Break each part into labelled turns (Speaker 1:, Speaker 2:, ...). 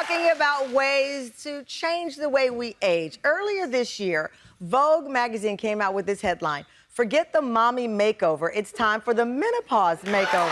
Speaker 1: talking about ways to change the way we age. Earlier this year, Vogue magazine came out with this headline: "Forget the mommy makeover, it's time for the menopause makeover."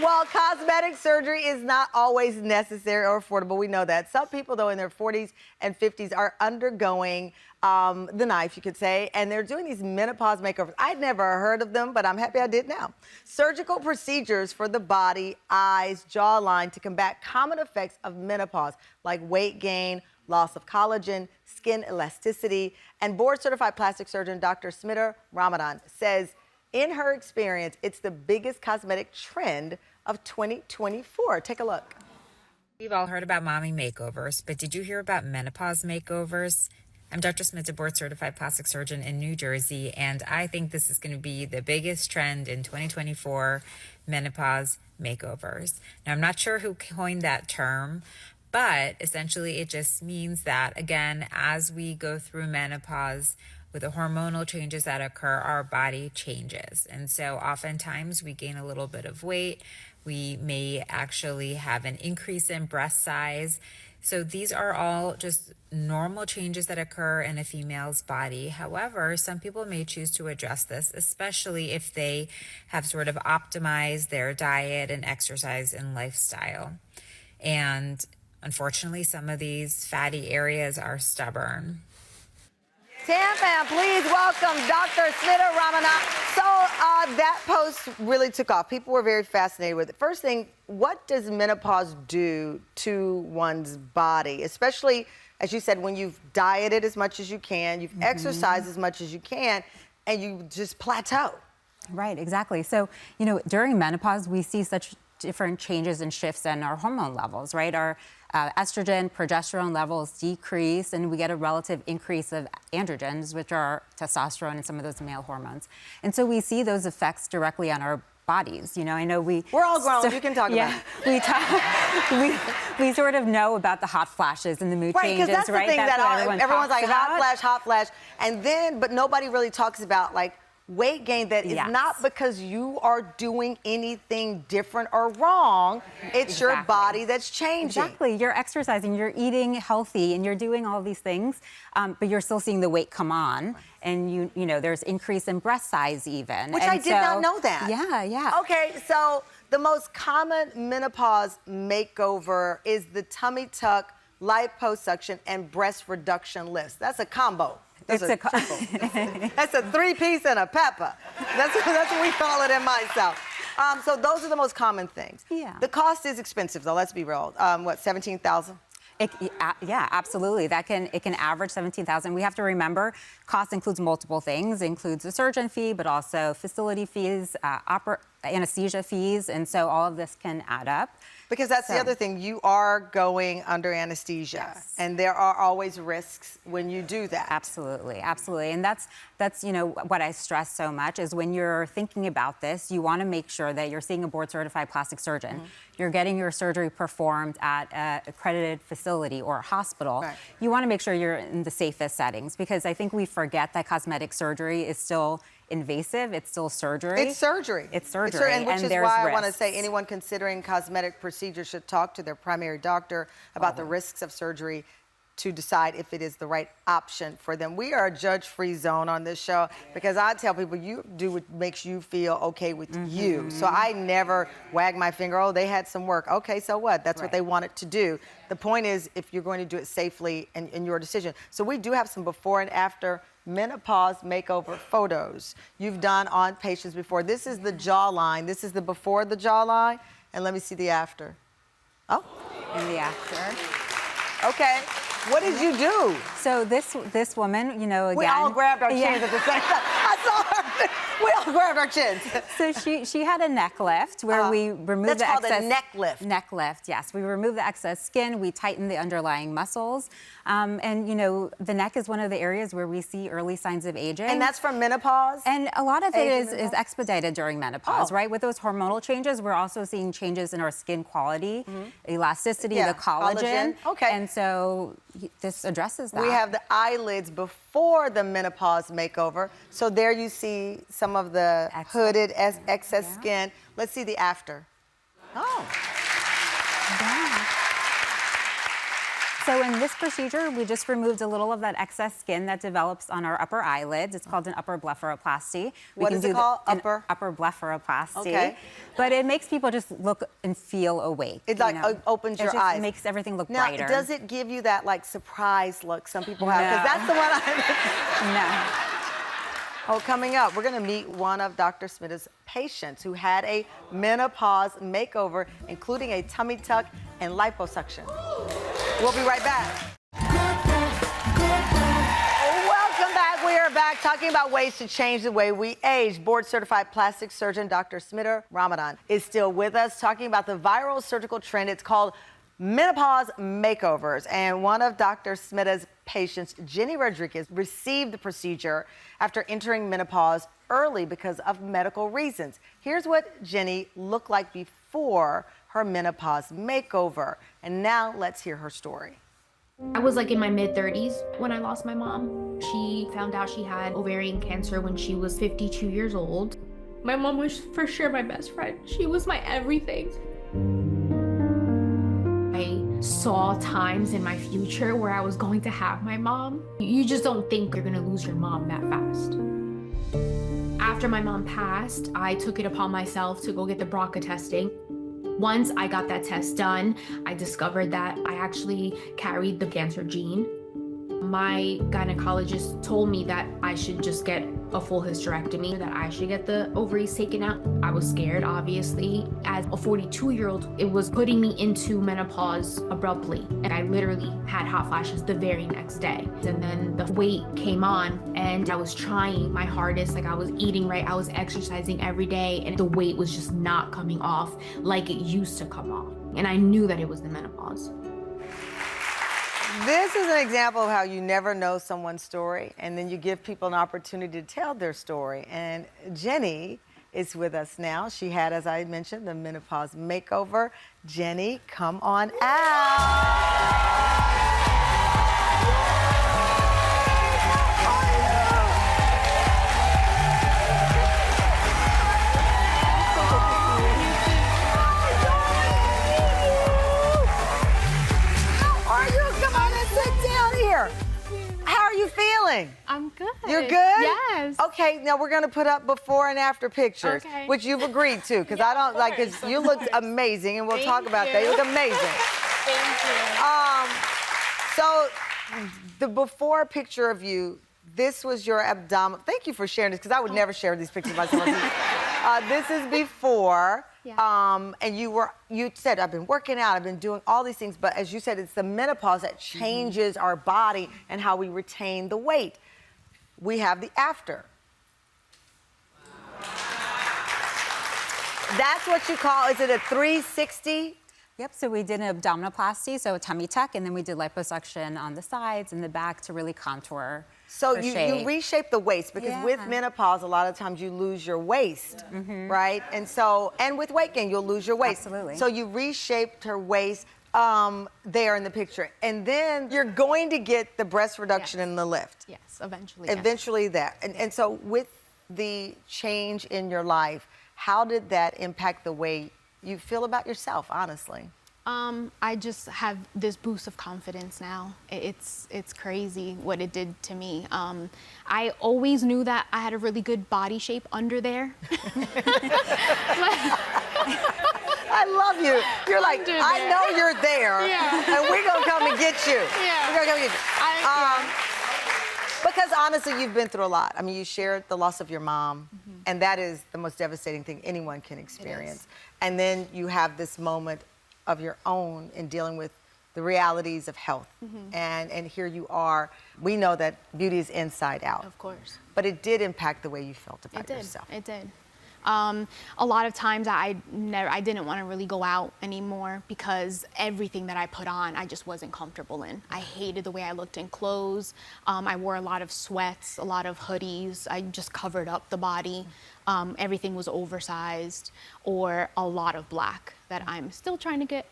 Speaker 1: While cosmetic surgery is not always necessary or affordable, we know that. Some people, though, in their 40s and 50s are undergoing the knife, you could say, and they're doing these menopause makeovers. I'd never heard of them, but I'm happy I did now. Surgical procedures for the body, eyes, jawline to combat common effects of menopause, like weight gain, loss of collagen, skin elasticity, and board-certified plastic surgeon Dr. Smita Ramanadham says, in her experience, it's the biggest cosmetic trend of 2024. Take a look.
Speaker 2: We've all heard about mommy makeovers, but did you hear about menopause makeovers? I'm Dr. Smita, board-certified plastic surgeon in New Jersey, and I think this is going to be the biggest trend in 2024, menopause makeovers. Now, I'm not sure who coined that term, but essentially it just means that, again, as we go through menopause, with the hormonal changes that occur, our body changes. And so oftentimes we gain a little bit of weight. We may actually have an increase in breast size. So these are all just normal changes that occur in a female's body. However, some people may choose to address this, especially if they have sort of optimized their diet and exercise and lifestyle. And unfortunately, some of these fatty areas are stubborn.
Speaker 1: Tamron, please welcome Dr. Smita Ramanadham. So that post really took off. People were very fascinated with it. First thing, what does menopause do to one's body? Especially, as you said, when you've dieted as much as you can, you've exercised as much as you can, and you just plateau.
Speaker 3: Right, exactly. So, you know, during menopause, we see such different changes and shifts in our hormone levels, right? Our estrogen, progesterone levels decrease, and we get a relative increase of androgens, which are testosterone and some of those male hormones. And so we see those effects directly on our bodies. You know, I know we're
Speaker 1: all grown. You can talk about
Speaker 3: it. We sort of know about the hot flashes and the mood changes,
Speaker 1: right? Because that's the thing
Speaker 3: that's
Speaker 1: that everyone's like, hot flash, and then, but nobody really talks about, like, weight gain that is not because you are doing anything different or wrong. It's your body that's changing.
Speaker 3: Exactly. You're exercising, you're eating healthy, and you're doing all these things, but you're still seeing the weight come on. And you know, there's increase in breast size even.
Speaker 1: Which I did not know that.
Speaker 3: Yeah.
Speaker 1: Okay, so the most common menopause makeover is the tummy tuck, liposuction, and breast reduction lifts. That's a combo. That's a triple. That's a three-piece and a pepper. That's what we call it in my South. So those are the most common things.
Speaker 3: Yeah.
Speaker 1: The cost is expensive, though. Let's be real. What, $17,000?
Speaker 3: Yeah, absolutely. It can average $17,000. We have to remember, cost includes multiple things. It includes the surgeon fee, but also facility fees, anesthesia fees, and so all of this can add up.
Speaker 1: Because that's the other thing, you are going under anesthesia, and there are always risks when you do that.
Speaker 3: Absolutely, and that's you know what I stress so much is when you're thinking about this, you want to make sure that you're seeing a board-certified plastic surgeon. You're getting your surgery performed at an accredited facility or a hospital.
Speaker 1: Right.
Speaker 3: You want to make sure you're in the safest settings, because I think we forget that cosmetic surgery is still invasive. It's still surgery.
Speaker 1: It's surgery.
Speaker 3: It's surgery.
Speaker 1: And which is
Speaker 3: there's
Speaker 1: why
Speaker 3: risks.
Speaker 1: I want to say anyone considering cosmetic procedures should talk to their primary doctor about the risks of surgery to decide if it is the right option for them. We are a judge-free zone on this show because I tell people, you do what makes you feel okay with you. So I never wag my finger, oh, they had some work. Okay, so what? That's what they wanted to do. The point is, if you're going to do it safely and in your decision. So we do have some before and after menopause makeover photos you've done on patients before. This is the jawline. This is the before the jawline. And let me see the after. Oh.
Speaker 3: And the after.
Speaker 1: Okay. What did you do?
Speaker 3: So this woman, you know, again.
Speaker 1: We all grabbed our chins at the same time. I saw her. We all grabbed our chins.
Speaker 3: So she had a neck lift where we removed the excess.
Speaker 1: That's called a neck lift.
Speaker 3: Neck lift, yes. We removed the excess skin. We tightened the underlying muscles. And, you know, the neck is one of the areas where we see early signs of aging.
Speaker 1: And that's from menopause?
Speaker 3: And a lot of it is expedited during menopause, right? With those hormonal changes, we're also seeing changes in our skin quality, elasticity, the collagen.
Speaker 1: Okay.
Speaker 3: And so this addresses that.
Speaker 1: We have the eyelids before the menopause makeover. So there you see some of the hooded excess skin. Let's see the after. Oh.
Speaker 3: So in this procedure, we just removed a little of that excess skin that develops on our upper eyelids. It's called an upper blepharoplasty.
Speaker 1: What is it called?
Speaker 3: Upper blepharoplasty.
Speaker 1: Okay.
Speaker 3: But it makes people just look and feel awake.
Speaker 1: It like opens your eyes.
Speaker 3: It makes everything look
Speaker 1: now,
Speaker 3: brighter.
Speaker 1: Does it give you that like surprise look some people have? Because that's the one I...
Speaker 3: No.
Speaker 1: Oh, coming up, we're going to meet one of Dr. Smita's patients who had a menopause makeover, including a tummy tuck and liposuction. We'll be right back. Welcome back. We are back talking about ways to change the way we age. Board-certified plastic surgeon Dr. Smita Ramanadham is still with us, talking about the viral surgical trend. It's called menopause makeovers. And one of Dr. Smita's patients, Jenny Rodriguez, received the procedure after entering menopause early because of medical reasons. Here's what Jenny looked like before her menopause makeover. And now let's hear her story.
Speaker 4: I was like in my mid-30s when I lost my mom. She found out she had ovarian cancer when she was 52 years old. My mom was for sure my best friend. She was my everything. I saw times in my future where I was going to have my mom. You just don't think you're gonna lose your mom that fast. After my mom passed, I took it upon myself to go get the BRCA testing. Once I got that test done, I discovered that I actually carried the cancer gene. My gynecologist told me that I should just get a full hysterectomy, that I should get the ovaries taken out. I was scared, obviously. As a 42-year-old, it was putting me into menopause abruptly. And I literally had hot flashes the very next day. And then the weight came on and I was trying my hardest. Like I was eating right, I was exercising every day, and the weight was just not coming off like it used to come off. And I knew that it was the menopause.
Speaker 1: This is an example of how you never know someone's story, and then you give people an opportunity to tell their story. And Jenny is with us now. She had, as I mentioned, the menopause makeover. Jenny, come on out. How are you feeling?
Speaker 4: I'm good.
Speaker 1: You're good?
Speaker 4: Yes.
Speaker 1: Okay, now we're going to put up before and after pictures, which you've agreed to, because I don't like it. You look amazing, and we'll talk about that. You look amazing.
Speaker 4: Thank you.
Speaker 1: So the before picture of you, this was your abdominal. Thank you for sharing this, because I would never share these pictures myself. This is before.
Speaker 4: Yeah.
Speaker 1: And you said, I've been working out, I've been doing all these things, but as you said, it's the menopause that changes our body and how we retain the weight. We have the after. That's what you call, is it a 360?
Speaker 3: Yep, so we did an abdominoplasty, so a tummy tuck, and then we did liposuction on the sides and the back to really contour.
Speaker 1: So you reshape the waist, because with menopause, a lot of times you lose your waist, right? And with weight gain, you'll lose your waist.
Speaker 3: Absolutely.
Speaker 1: So you reshaped her waist there in the picture. And then you're going to get the breast reduction and the lift.
Speaker 4: Yes, eventually.
Speaker 1: Eventually that. And so with the change in your life, how did that impact the way you feel about yourself, honestly?
Speaker 4: I just have this boost of confidence now. It's crazy what it did to me. I always knew that I had a really good body shape under there.
Speaker 1: I love you. You're like, I know you're there, and we're gonna come and get you. We're gonna come and get you. Because honestly, you've been through a lot. I mean, you shared the loss of your mom, and that is the most devastating thing anyone can experience. And then you have this moment of your own in dealing with the realities of health. And here you are. We know that beauty is inside out.
Speaker 4: Of course.
Speaker 1: But it did impact the way you felt about yourself.
Speaker 4: It did. A lot of times I didn't want to really go out anymore because everything that I put on, I just wasn't comfortable in. I hated the way I looked in clothes. I wore a lot of sweats, a lot of hoodies. I just covered up the body. Everything was oversized or a lot of black that I'm still trying to get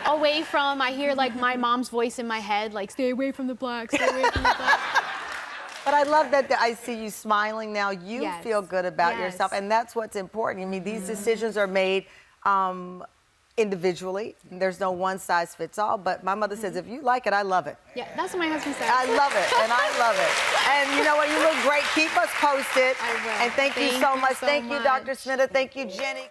Speaker 4: away from. I hear like my mom's voice in my head, like, stay away from the black, stay away from the black.
Speaker 1: But I love that I see you smiling now. You feel good about yourself, and that's what's important. I mean, these decisions are made individually. There's no one size fits all, but my mother says, if you like it, I love it.
Speaker 4: Yeah, that's what my husband said.
Speaker 1: I love it, and I love it. And you know what? You look great. Keep us posted.
Speaker 4: I will.
Speaker 1: And thank you so much. Thank you, Dr. Smita. Thank you, Jenny.